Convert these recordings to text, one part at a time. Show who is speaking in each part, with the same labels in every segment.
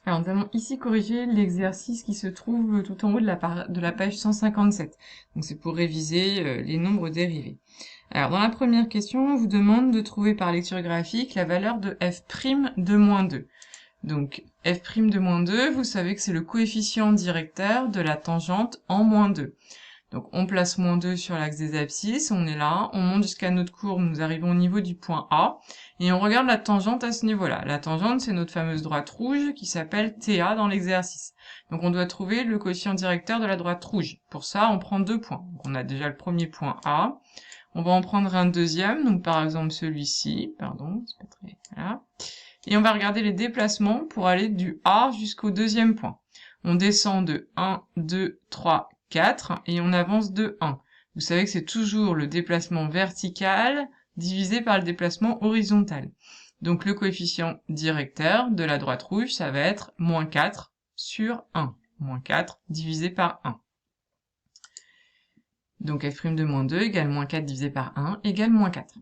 Speaker 1: Alors, nous allons ici corriger l'exercice qui se trouve tout en haut de la page 157. Donc, c'est pour réviser les nombres dérivés. Alors, dans la première question, on vous demande de trouver par lecture graphique la valeur de f' de moins 2. Donc, f' de moins 2, vous savez que c'est le coefficient directeur de la tangente en moins 2. Donc, on place moins 2 sur l'axe des abscisses, on est là, on monte jusqu'à notre courbe, nous arrivons au niveau du point A, et on regarde la tangente à ce niveau-là. La tangente, c'est notre fameuse droite rouge qui s'appelle TA dans l'exercice. Donc, on doit trouver le coefficient directeur de la droite rouge. Pour ça, on prend 2 points. Donc, on a déjà le premier point A. On va en prendre un deuxième, donc par exemple celui-ci, pardon, c'est pas très... Voilà. Et on va regarder les déplacements pour aller du A jusqu'au deuxième point. On descend de 1, 2, 3, 4 et on avance de 1. Vous savez que c'est toujours le déplacement vertical divisé par le déplacement horizontal. Donc le coefficient directeur de la droite rouge, ça va être moins 4 sur 1. Moins 4 divisé par 1. Donc f' de moins 2 égale moins 4 divisé par 1 égale moins 4.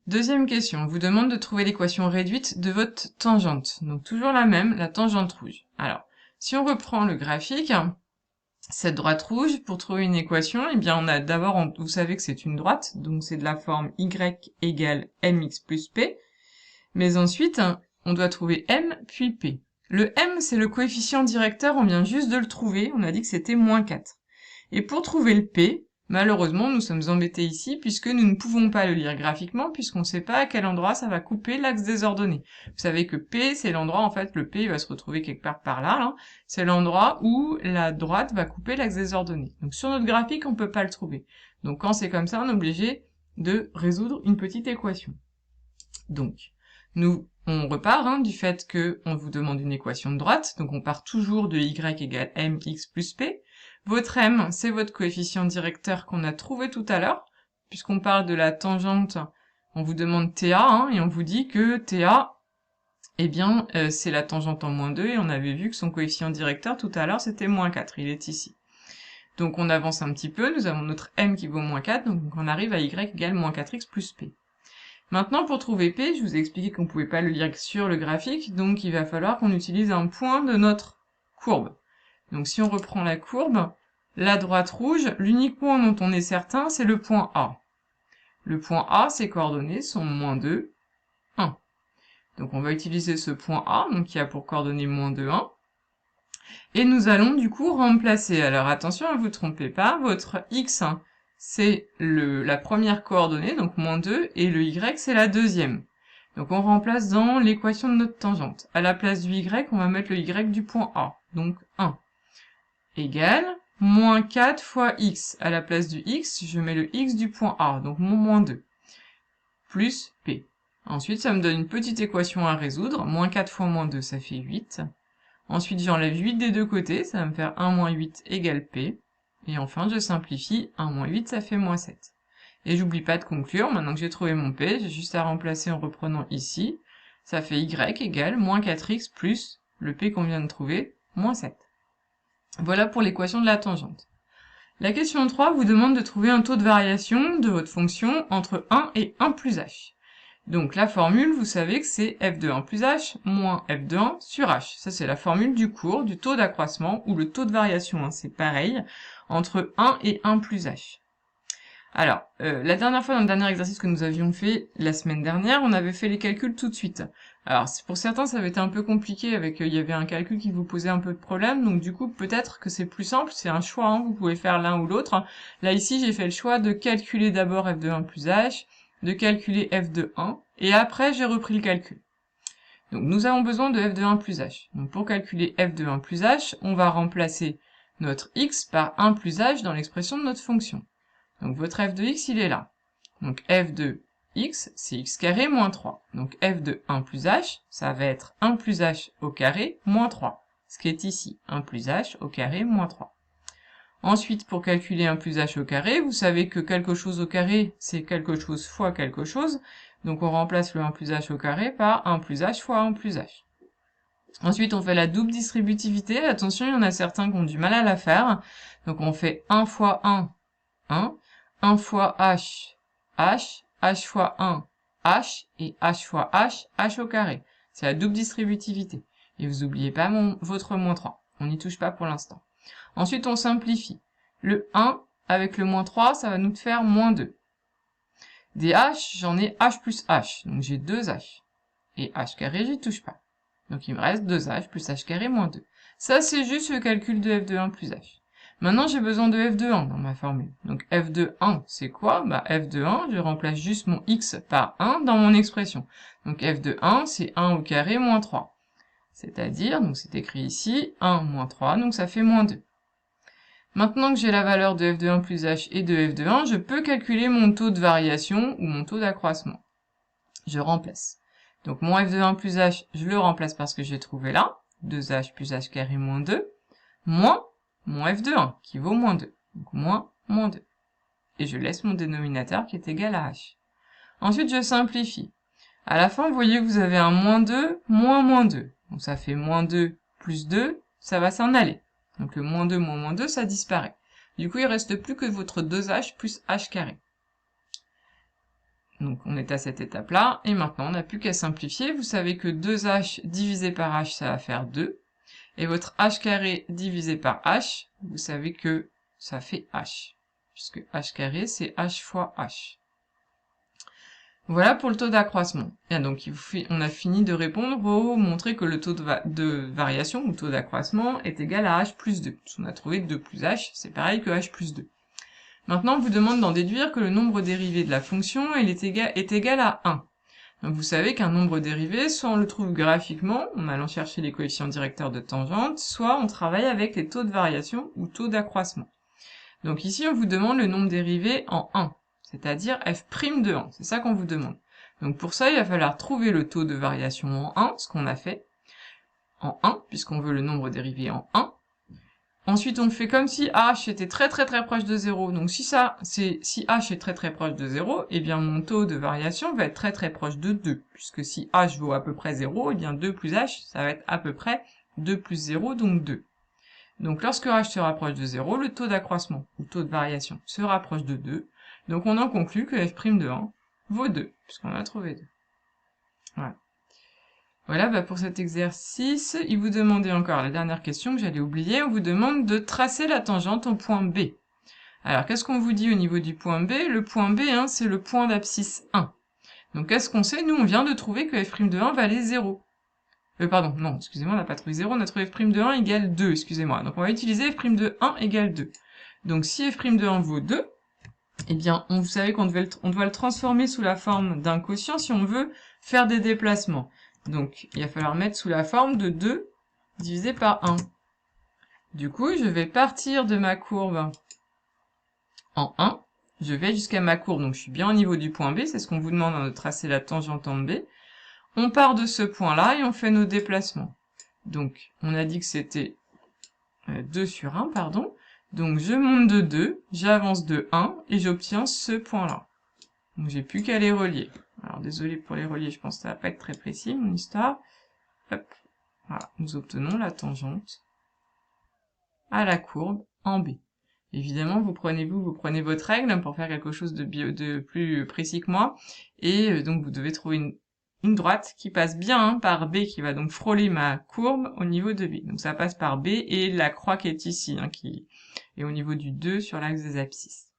Speaker 1: Deuxième question, on vous demande de trouver l'équation réduite de votre tangente. Donc toujours la même, la tangente rouge. Alors, si on reprend le graphique, cette droite rouge, pour trouver une équation, eh bien on a d'abord, vous savez que c'est une droite, donc c'est de la forme y égale mx plus p. Mais ensuite, on doit trouver m puis p. Le m, c'est le coefficient directeur, on vient juste de le trouver, on a dit que c'était moins 4. Et pour trouver le p, malheureusement, nous sommes embêtés ici puisque nous ne pouvons pas le lire graphiquement puisqu'on ne sait pas à quel endroit ça va couper l'axe des ordonnées. Vous savez que P, c'est l'endroit, en fait, le P va se retrouver quelque part par là, là. C'est l'endroit où la droite va couper l'axe des ordonnées. Donc sur notre graphique, on peut pas le trouver. Donc quand c'est comme ça, on est obligé de résoudre une petite équation. Donc, on repart du fait qu'on vous demande une équation de droite, donc on part toujours de y égale mx plus p. Votre m, c'est votre coefficient directeur qu'on a trouvé tout à l'heure, puisqu'on parle de la tangente, on vous demande TA, et on vous dit que TA, eh bien, c'est la tangente en moins 2, et on avait vu que son coefficient directeur tout à l'heure, c'était moins 4, il est ici. Donc on avance un petit peu, nous avons notre m qui vaut moins 4, donc on arrive à y égale moins 4x plus p. Maintenant, pour trouver P, je vous ai expliqué qu'on ne pouvait pas le lire sur le graphique, donc il va falloir qu'on utilise un point de notre courbe. Donc si on reprend la courbe, la droite rouge, l'unique point dont on est certain, c'est le point A. Le point A, ses coordonnées sont moins 2, 1. Donc on va utiliser ce point A, donc qui a pour coordonnées moins 2, 1. Et nous allons du coup remplacer. Alors attention, ne vous trompez pas, votre x, c'est la première coordonnée, donc moins 2, et le y, c'est la deuxième. Donc on remplace dans l'équation de notre tangente. À la place du y, on va mettre le y du point A, donc 1, égale moins 4 fois x. À la place du x, je mets le x du point A, donc mon moins 2, plus p. Ensuite, ça me donne une petite équation à résoudre. Moins 4 fois moins 2, ça fait 8. Ensuite, j'enlève 8 des deux côtés, ça va me faire 1 moins 8 égale P. Et enfin, je simplifie, 1 moins 8, ça fait moins 7. Et j'oublie pas de conclure, maintenant que j'ai trouvé mon P, j'ai juste à remplacer en reprenant ici. Ça fait Y égale moins 4x plus le P qu'on vient de trouver, moins 7. Voilà pour l'équation de la tangente. La question 3 vous demande de trouver un taux de variation de votre fonction entre 1 et 1 plus h. Donc la formule, vous savez que c'est f de 1 plus h moins f de 1 sur h. Ça, c'est la formule du cours, du taux d'accroissement, ou le taux de variation, c'est pareil, entre 1 et 1 plus h. Alors, la dernière fois, dans le dernier exercice que nous avions fait la semaine dernière, on avait fait les calculs tout de suite. Alors, pour certains, ça avait été un peu compliqué, il y avait un calcul qui vous posait un peu de problème, donc du coup, peut-être que c'est plus simple, c'est un choix, vous pouvez faire l'un ou l'autre. Là, ici, j'ai fait le choix de calculer d'abord f de 1 plus h, de calculer f de 1, et après j'ai repris le calcul. Donc nous avons besoin de f de 1 plus h. Donc pour calculer f de 1 plus h, on va remplacer notre x par 1 plus h dans l'expression de notre fonction. Donc votre f de x, il est là. Donc f de x, c'est x carré moins 3. Donc f de 1 plus h, ça va être 1 plus h au carré moins 3. Ce qui est ici, 1 plus h au carré moins 3. Ensuite, pour calculer 1 plus h au carré, vous savez que quelque chose au carré, c'est quelque chose fois quelque chose. Donc on remplace le 1 plus h au carré par 1 plus h fois 1 plus h. Ensuite, on fait la double distributivité. Attention, il y en a certains qui ont du mal à la faire. Donc on fait 1 fois 1, 1. 1 fois h, h fois 1, h, et h fois h, h au carré. C'est la double distributivité. Et vous n'oubliez pas votre moins 3. On n'y touche pas pour l'instant. Ensuite, on simplifie. Le 1 avec le moins 3, ça va nous faire moins 2. Des h, j'en ai h plus h. Donc j'ai 2h. Et h carré, j'y touche pas. Donc il me reste 2h plus h carré moins 2. Ça, c'est juste le calcul de f de 1 plus h. Maintenant, j'ai besoin de f de 1 dans ma formule. Donc f de 1, c'est quoi? Bah f de 1, je remplace juste mon x par 1 dans mon expression. Donc f de 1, c'est 1 au carré moins 3. C'est-à-dire, donc c'est écrit ici, 1 moins 3, donc ça fait moins 2. Maintenant que j'ai la valeur de f de 1 plus h et de f de 1, je peux calculer mon taux de variation ou mon taux d'accroissement. Je remplace. Donc mon f de 1 plus h, je le remplace par ce que j'ai trouvé là, 2h plus h carré moins 2, moins mon f de 1, qui vaut moins 2. Donc moins 2. Et je laisse mon dénominateur qui est égal à h. Ensuite, je simplifie. À la fin, vous voyez que vous avez un moins 2, moins 2. Donc ça fait moins 2 plus 2, ça va s'en aller. Donc le moins 2, moins 2, ça disparaît. Du coup, il reste plus que votre 2h plus h carré. Donc on est à cette étape-là, et maintenant on n'a plus qu'à simplifier. Vous savez que 2h divisé par h, ça va faire 2. Et votre h carré divisé par h, vous savez que ça fait h. Puisque h carré, c'est h fois h. Voilà pour le taux d'accroissement. Et donc on a fini de répondre pour montrer que le taux de variation, ou taux d'accroissement, est égal à h plus 2. On a trouvé que 2 plus h, c'est pareil que h plus 2. Maintenant, on vous demande d'en déduire que le nombre dérivé de la fonction est égal à 1. Donc vous savez qu'un nombre dérivé, soit on le trouve graphiquement, en allant chercher les coefficients directeurs de tangente, soit on travaille avec les taux de variation ou taux d'accroissement. Donc ici, on vous demande le nombre dérivé en 1, c'est-à-dire f' de 1, c'est ça qu'on vous demande. Donc pour ça, il va falloir trouver le taux de variation en 1, ce qu'on a fait, en 1, puisqu'on veut le nombre dérivé en 1. Ensuite, on fait comme si h était très proche de 0. Donc si h est très proche de 0, eh bien mon taux de variation va être très proche de 2. Puisque si h vaut à peu près 0, eh bien 2 plus h, ça va être à peu près 2 plus 0, donc 2. Donc lorsque h se rapproche de 0, le taux d'accroissement, ou taux de variation, se rapproche de 2. Donc on en conclut que f' de 1 vaut 2, puisqu'on a trouvé 2. Voilà. Voilà, pour cet exercice, il vous demandait encore la dernière question que j'allais oublier. On vous demande de tracer la tangente au point B. Alors, qu'est-ce qu'on vous dit au niveau du point B? Le point B, c'est le point d'abscisse 1. Donc, qu'est-ce qu'on sait? Nous, on vient de trouver que f' de 1 valait 0. Pardon, non, excusez-moi, on n'a pas trouvé 0, on a trouvé f' de 1 égale 2, excusez-moi. Donc, on va utiliser f' de 1 égale 2. Donc, si f' de 1 vaut 2, eh bien, vous savez qu'on doit le transformer sous la forme d'un quotient si on veut faire des déplacements. Donc, il va falloir mettre sous la forme de 2 divisé par 1. Du coup, je vais partir de ma courbe en 1. Je vais jusqu'à ma courbe, donc je suis bien au niveau du point B. C'est ce qu'on vous demande de tracer la tangente en B. On part de ce point-là et on fait nos déplacements. Donc, on a dit que c'était 2 sur 1, pardon. Donc, je monte de 2, j'avance de 1 et j'obtiens ce point-là. Donc, j'ai plus qu'à les relier. Alors, désolé pour les relier, je pense que ça va pas être très précis, mon histoire. Hop. Voilà, nous obtenons la tangente à la courbe en B. Évidemment, vous prenez votre règle pour faire quelque chose de plus précis que moi. Et donc, vous devez trouver une droite qui passe bien par B, qui va donc frôler ma courbe au niveau de B. Donc, ça passe par B et la croix qui est ici, qui est au niveau du 2 sur l'axe des abscisses.